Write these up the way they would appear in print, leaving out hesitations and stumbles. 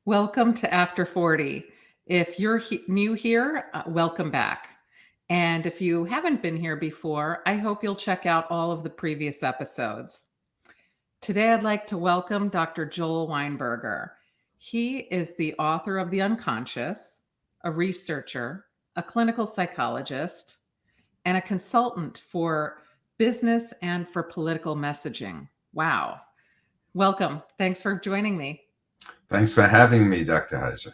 Welcome to After 40. If you're new here, welcome back. And if you haven't been here before, I hope you'll check out all of the previous episodes. Today, I'd like to welcome Dr. Joel Weinberger. He is the author of The Unconscious, a researcher, a clinical psychologist, and a consultant for business and for political messaging. Wow. Welcome. Thanks for joining me. Thanks for having me, Dr. Heiser.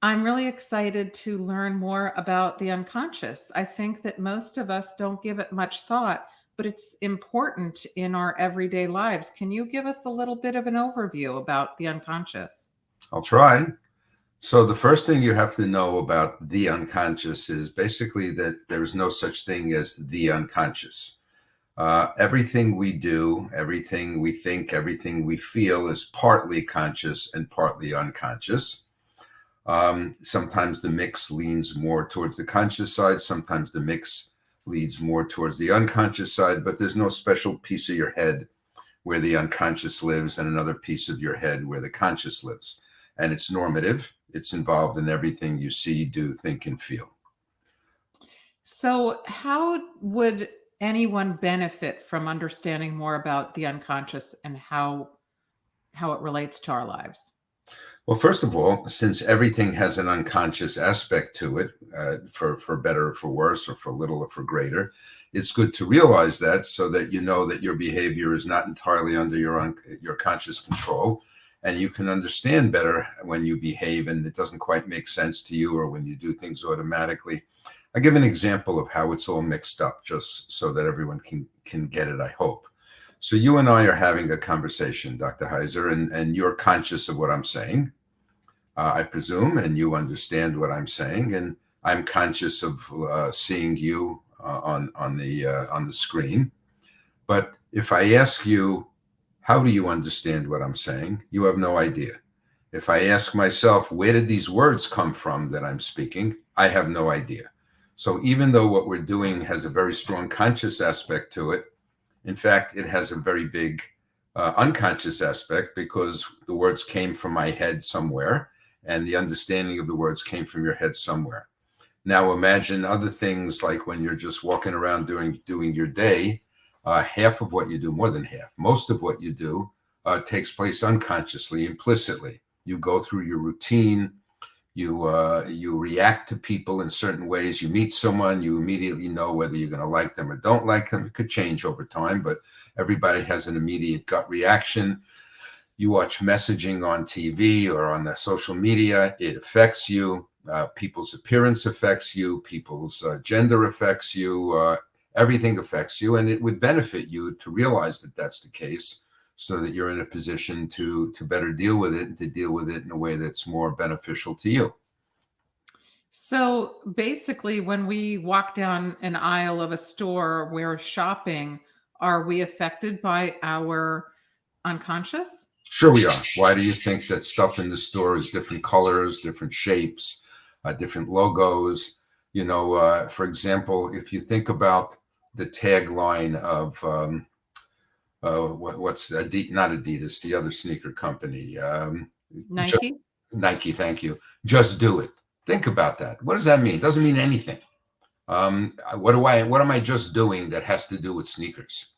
I'm really excited to learn more about the unconscious. I think that most of us don't give it much thought, but it's important in our everyday lives. Can you give us a little bit of an overview about the unconscious? I'll try. So the first thing you have to know about the unconscious is basically that there is no such thing as the unconscious. Everything we do, everything we think, everything we feel is partly conscious and partly unconscious. Sometimes the mix leans more towards the conscious side. Sometimes the mix leads more towards the unconscious side, but there's no special piece of your head where the unconscious lives and another piece of your head where the conscious lives. And it's normative. It's involved in everything you see, do, think, and feel. So how would anyone benefit from understanding more about the unconscious and how it relates to our lives? Well, first of all, since everything has an unconscious aspect to it, for better or for worse, or for little or for greater, it's good to realize that so that you know that your behavior is not entirely under your conscious control, and you can understand better when you behave and it doesn't quite make sense to you, or when you do things automatically. I'll give an example of how it's all mixed up, just so that everyone can get it, I hope. So you and I are having a conversation, Dr. Heiser, and you're conscious of what I'm saying, I presume, and you understand what I'm saying, and I'm conscious of seeing you on the screen. But if I ask you, how do you understand what I'm saying? You have no idea. If I ask myself, where did these words come from that I'm speaking? I have no idea. So even though what we're doing has a very strong conscious aspect to it, in fact, it has a very big unconscious aspect, because the words came from my head somewhere, and the understanding of the words came from your head somewhere. Now imagine other things, like when you're just walking around doing your day, half of what you do, more than half, most of what you do takes place unconsciously, implicitly. You go through your routine. You react to people in certain ways. You meet someone, you immediately know whether you're going to like them or don't like them. It could change over time, but everybody has an immediate gut reaction. You watch messaging on TV or on the social media, it affects you. People's appearance affects you. People's gender affects you. Everything affects you, and it would benefit you to realize that that's the case, so that you're in a position to better deal with it, and to deal with it in a way that's more beneficial to you. So basically, when we walk down an aisle of a store, we're shopping, are we affected by our unconscious? Sure we are. Why do you think that stuff in the store is different colors, different shapes, different logos? For example, if you think about the tagline of what's not Adidas, the other sneaker company, Nike? Nike, thank you. Just do it. Think about that. What does that mean? It doesn't mean anything. What am I just doing that has to do with sneakers?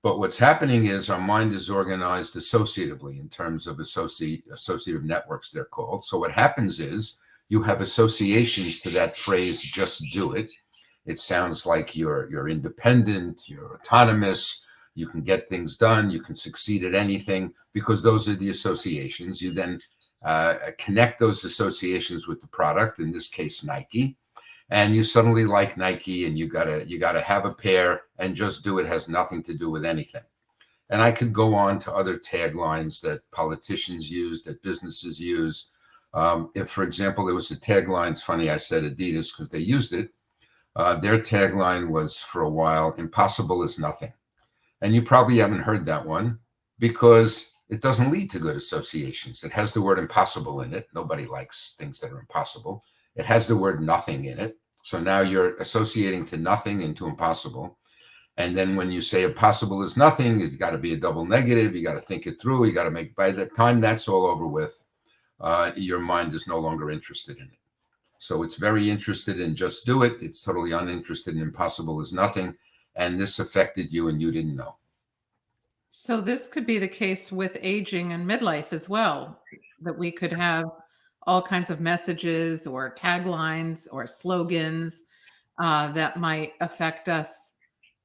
But what's happening is our mind is organized associatively, in terms of associative networks, they're called. So what happens is you have associations to that phrase, just do it. It sounds like you're independent, you're autonomous, you can get things done, you can succeed at anything, because those are the associations. You then connect those associations with the product, in this case Nike, and you suddenly like Nike, and you gotta have a pair, and just do it has nothing to do with anything. And I could go on to other taglines that politicians use, that businesses use. If, for example, there was a tagline, it's funny I said Adidas because they used it. Their tagline was, for a while, impossible is nothing. And you probably haven't heard that one, because it doesn't lead to good associations. It has the word impossible in it. Nobody likes things that are impossible. It has the word nothing in it. So now you're associating to nothing and to impossible. And then when you say impossible is nothing, it's got to be a double negative. You got to think it through. You got to by the time that's all over with, your mind is no longer interested in it. So it's very interested in just do it. It's totally uninterested in impossible is nothing. And this affected you and you didn't know. So this could be the case with aging and midlife as well, that we could have all kinds of messages or taglines or slogans that might affect us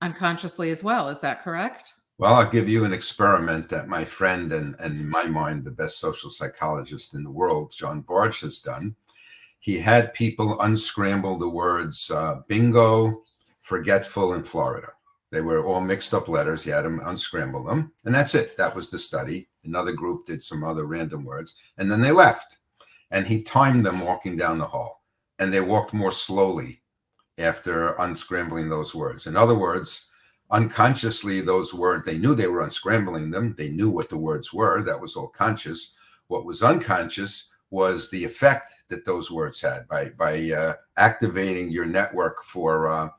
unconsciously as well. Is that correct? Well, I'll give you an experiment that my friend and in my mind, the best social psychologist in the world, John Barge, has done. He had people unscramble the words bingo, forgetful, and Florida. They were all mixed up letters. He had them unscramble them. And that's it. That was the study. Another group did some other random words. And then they left. And he timed them walking down the hall. And they walked more slowly after unscrambling those words. In other words, unconsciously, those words, they knew they were unscrambling them. They knew what the words were. That was all conscious. What was unconscious was the effect that those words had. By activating your network for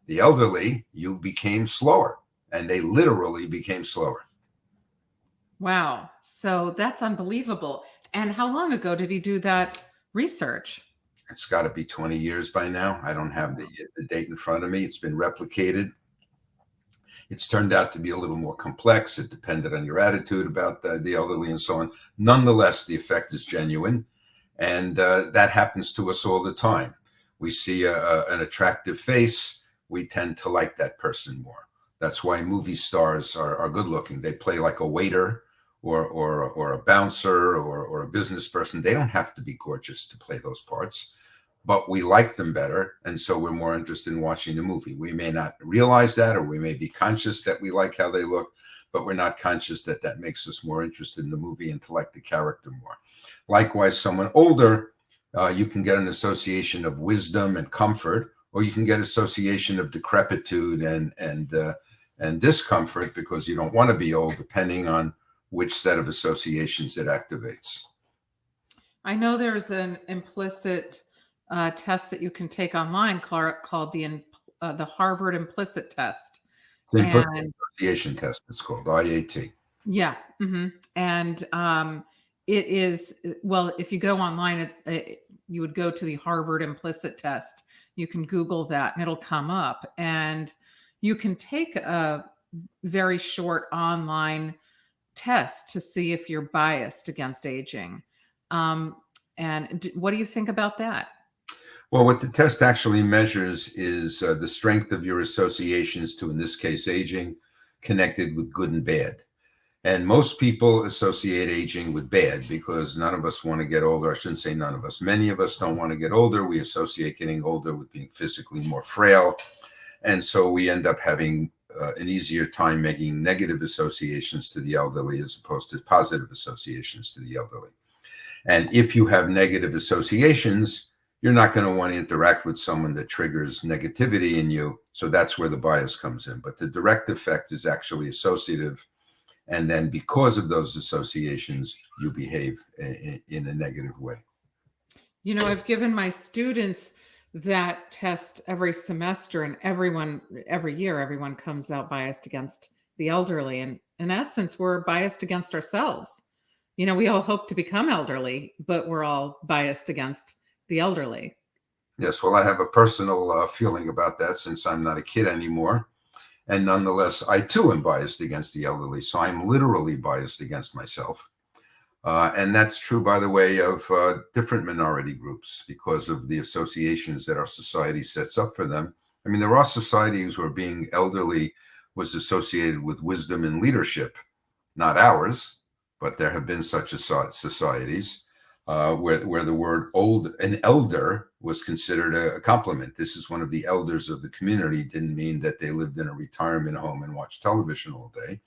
the elderly, you became slower, and they literally became slower. Wow. So that's unbelievable. And how long ago did he do that research? It's got to be 20 years by now. I don't have the date in front of me. It's been replicated. It's turned out to be a little more complex. It depended on your attitude about the elderly and so on. Nonetheless, the effect is genuine. And that happens to us all the time. We see an attractive face. We tend to like that person more. That's why movie stars are good looking. They play like a waiter or a bouncer or a business person. They don't have to be gorgeous to play those parts, but we like them better. And so we're more interested in watching the movie. We may not realize that, or we may be conscious that we like how they look, but we're not conscious that that makes us more interested in the movie and to like the character more. Likewise, someone older, you can get an association of wisdom and comfort, or you can get association of decrepitude and discomfort because you don't want to be old, depending on which set of associations it activates. I know there's an implicit test that you can take online called the Harvard Implicit Test. The implicit association test, it's called IAT. Yeah. And it is, well, if you go online, you would go to the Harvard Implicit Test. You can Google that and it'll come up. And you can take a very short online test to see if you're biased against aging. And what do you think about that? Well, what the test actually measures is the strength of your associations to, in this case, aging, connected with good and bad. And most people associate aging with bad because none of us want to get older. I shouldn't say none of us. Many of us don't want to get older. We associate getting older with being physically more frail. And so we end up having an easier time making negative associations to the elderly as opposed to positive associations to the elderly. And if you have negative associations, you're not going to want to interact with someone that triggers negativity in you. So that's where the bias comes in. But the direct effect is actually associative. And then because of those associations, you behave in a negative way. You know, I've given my students that test every semester, and every year, everyone comes out biased against the elderly. And in essence, we're biased against ourselves. You know, we all hope to become elderly, but we're all biased against the elderly. Yes, well, I have a personal feeling about that since I'm not a kid anymore. And nonetheless, I too am biased against the elderly. So I'm literally biased against myself. And that's true, by the way, of different minority groups because of the associations that our society sets up for them. I mean, there are societies where being elderly was associated with wisdom and leadership, not ours, but there have been such societies where the word an elder was considered a compliment. This is one of the elders of the community. Didn't mean that they lived in a retirement home and watched television all day.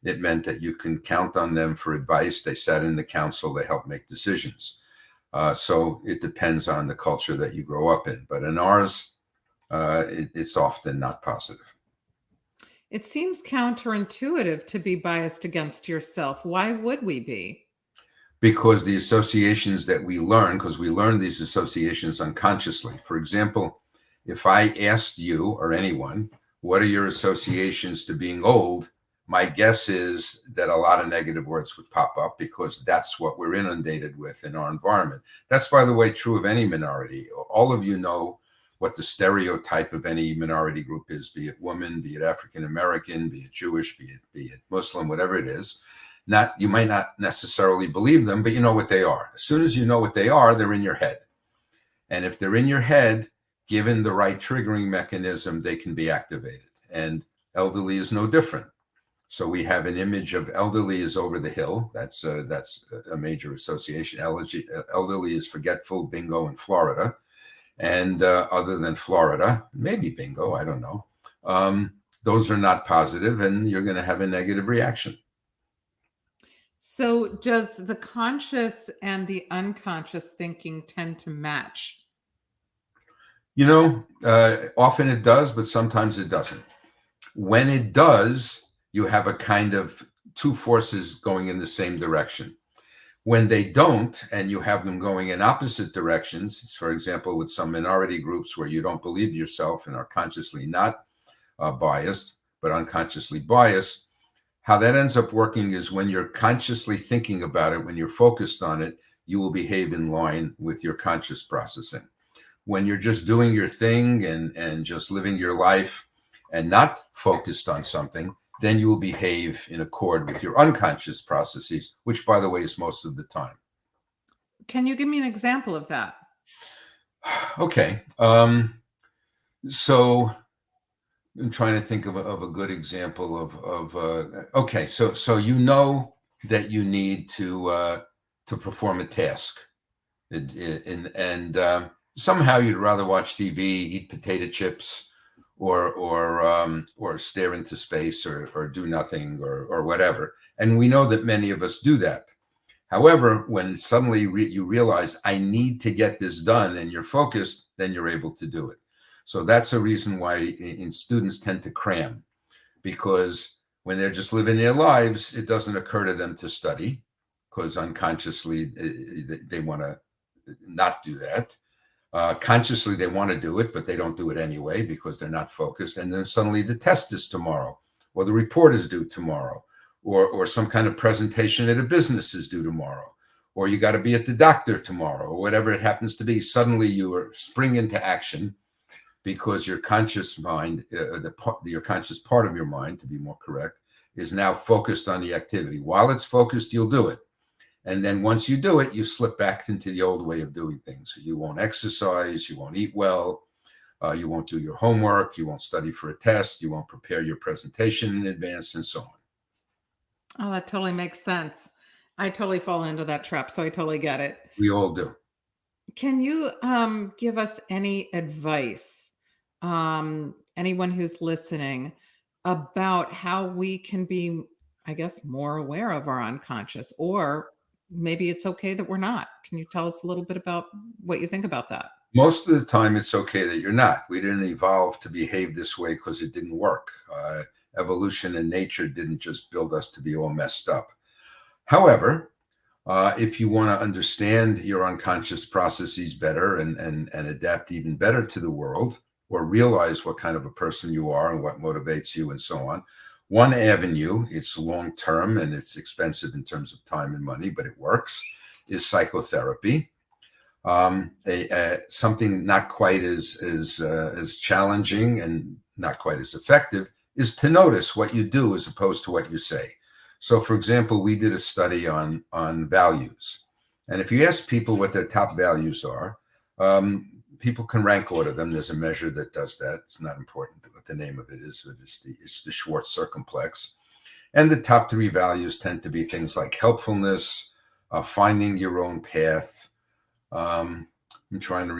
It meant that you can count on them for advice. They sat in the council. They helped make decisions. So it depends on the culture that you grow up in. But in ours, it's often not positive. It seems counterintuitive to be biased against yourself. Why would we be? Because the associations that we learn, because we learn these associations unconsciously. For example, if I asked you or anyone, what are your associations to being old? my guess is that a lot of negative words would pop up because that's what we're inundated with in our environment. That's, by the way, true of any minority. All of you know what the stereotype of any minority group is, be it woman, be it African American, be it Jewish, be it Muslim, whatever it is. You might not necessarily believe them, but you know what they are. As soon as you know what they are, they're in your head. And if they're in your head, given the right triggering mechanism, they can be activated. And elderly is no different. So we have an image of elderly is over the hill. That's a major association. Elderly is forgetful, bingo in Florida. And other than Florida, maybe bingo, I don't know. Those are not positive, and you're going to have a negative reaction. So does the conscious and the unconscious thinking tend to match? Often it does, but sometimes it doesn't. When it does, you have a kind of two forces going in the same direction. When they don't, and you have them going in opposite directions, for example, with some minority groups where you don't believe yourself and are consciously not biased, but unconsciously biased, how that ends up working is when you're consciously thinking about it, when you're focused on it, you will behave in line with your conscious processing. When you're just doing your thing and just living your life and not focused on something, then you will behave in accord with your unconscious processes, which, by the way, is most of the time. Can you give me an example of that? Okay. So I'm trying to think of a good example of okay. So you know that you need to perform a task, and somehow you'd rather watch TV, eat potato chips, or stare into space, or do nothing, or whatever. And we know that many of us do that. However, when suddenly you realize I need to get this done, and you're focused, then you're able to do it. So that's a reason why students tend to cram, because when they're just living their lives, it doesn't occur to them to study, because unconsciously they want to not do that. Consciously, they want to do it, but they don't do it anyway because they're not focused. And then suddenly the test is tomorrow, or the report is due tomorrow, or some kind of presentation at a business is due tomorrow, or you got to be at the doctor tomorrow, or whatever it happens to be. Suddenly you spring into action because your conscious mind, your conscious part of your mind, to be more correct, is now focused on the activity. While it's focused, you'll do it. And then once you do it, you slip back into the old way of doing things. You won't exercise, you won't eat well, you won't do your homework, you won't study for a test, you won't prepare your presentation in advance, and so on. Oh, that totally makes sense. I totally fall into that trap, so I totally get it. We all do. Can you give us any advice, anyone who's listening, about how we can be, I guess, more aware of our unconscious, or maybe it's okay that we're not? Can you tell us a little bit about what you think about that? Most of the time, it's okay that you're not. We didn't evolve to behave this way because it didn't work. Evolution and nature didn't just build us to be all messed up. However, if you want to understand your unconscious processes better and adapt even better to the world, or realize what kind of a person you are and what motivates you and so on, one avenue, it's long-term and it's expensive in terms of time and money, but it works, is psychotherapy. Something not quite as challenging and not quite as effective is to notice what you do as opposed to what you say. So, for example, we did a study on values. And if you ask people what their top values are, people can rank order them. There's a measure that does that. It's not important what the name of it is, but it's the Schwartz circumplex. And the top three values tend to be things like helpfulness, finding your own path. I'm trying to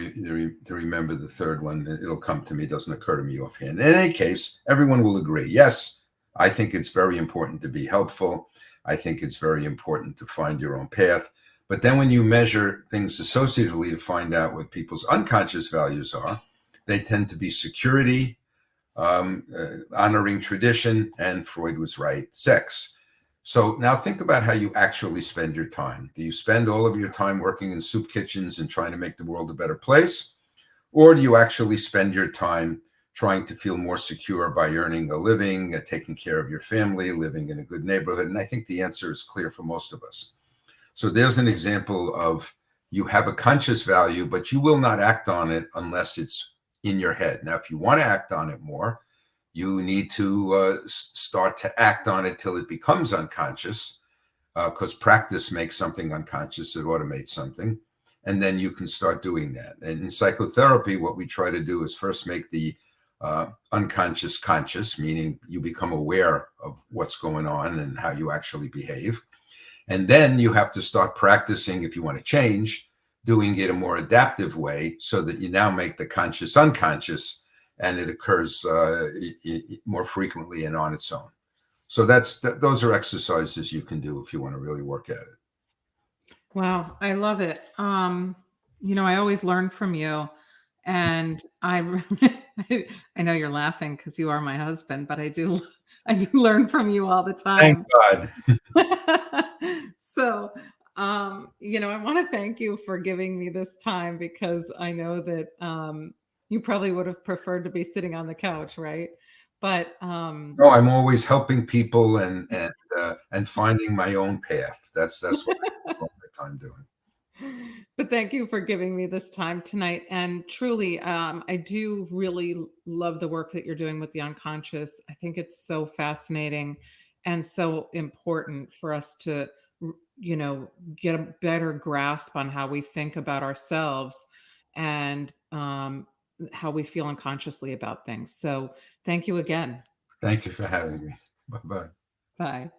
remember the third one. It'll come to me. It doesn't occur to me offhand. In any case, everyone will agree. Yes, I think it's very important to be helpful. I think it's very important to find your own path. But then when you measure things associatively to find out what people's unconscious values are, they tend to be security, honoring tradition, and Freud was right, sex. So now think about how you actually spend your time. Do you spend all of your time working in soup kitchens and trying to make the world a better place? Or do you actually spend your time trying to feel more secure by earning a living, taking care of your family, living in a good neighborhood? And I think the answer is clear for most of us. So there's an example of you have a conscious value, but you will not act on it unless it's in your head. Now, if you want to act on it more, you need to start to act on it till it becomes unconscious, because practice makes something unconscious, it automates something. And then you can start doing that. And in psychotherapy, what we try to do is first make the unconscious conscious, meaning you become aware of what's going on and how you actually behave. And then you have to start practicing, if you want to change, doing it a more adaptive way so that you now make the conscious unconscious, and it occurs more frequently and on its own. So those are exercises you can do if you want to really work at it. Wow, I love it. I always learn from you, and I know you're laughing because you are my husband, but I do learn from you all the Thank time. God. So, I want to thank you for giving me this time because I know that you probably would have preferred to be sitting on the couch, right? But No, I'm always helping people and finding my own path. That's what I spend all my time doing. But thank you for giving me this time tonight. And truly, I do really love the work that you're doing with the unconscious. I think it's so fascinating and so important for us to, get a better grasp on how we think about ourselves and how we feel unconsciously about things. So thank you again. Thank you for having me. Bye bye. Bye.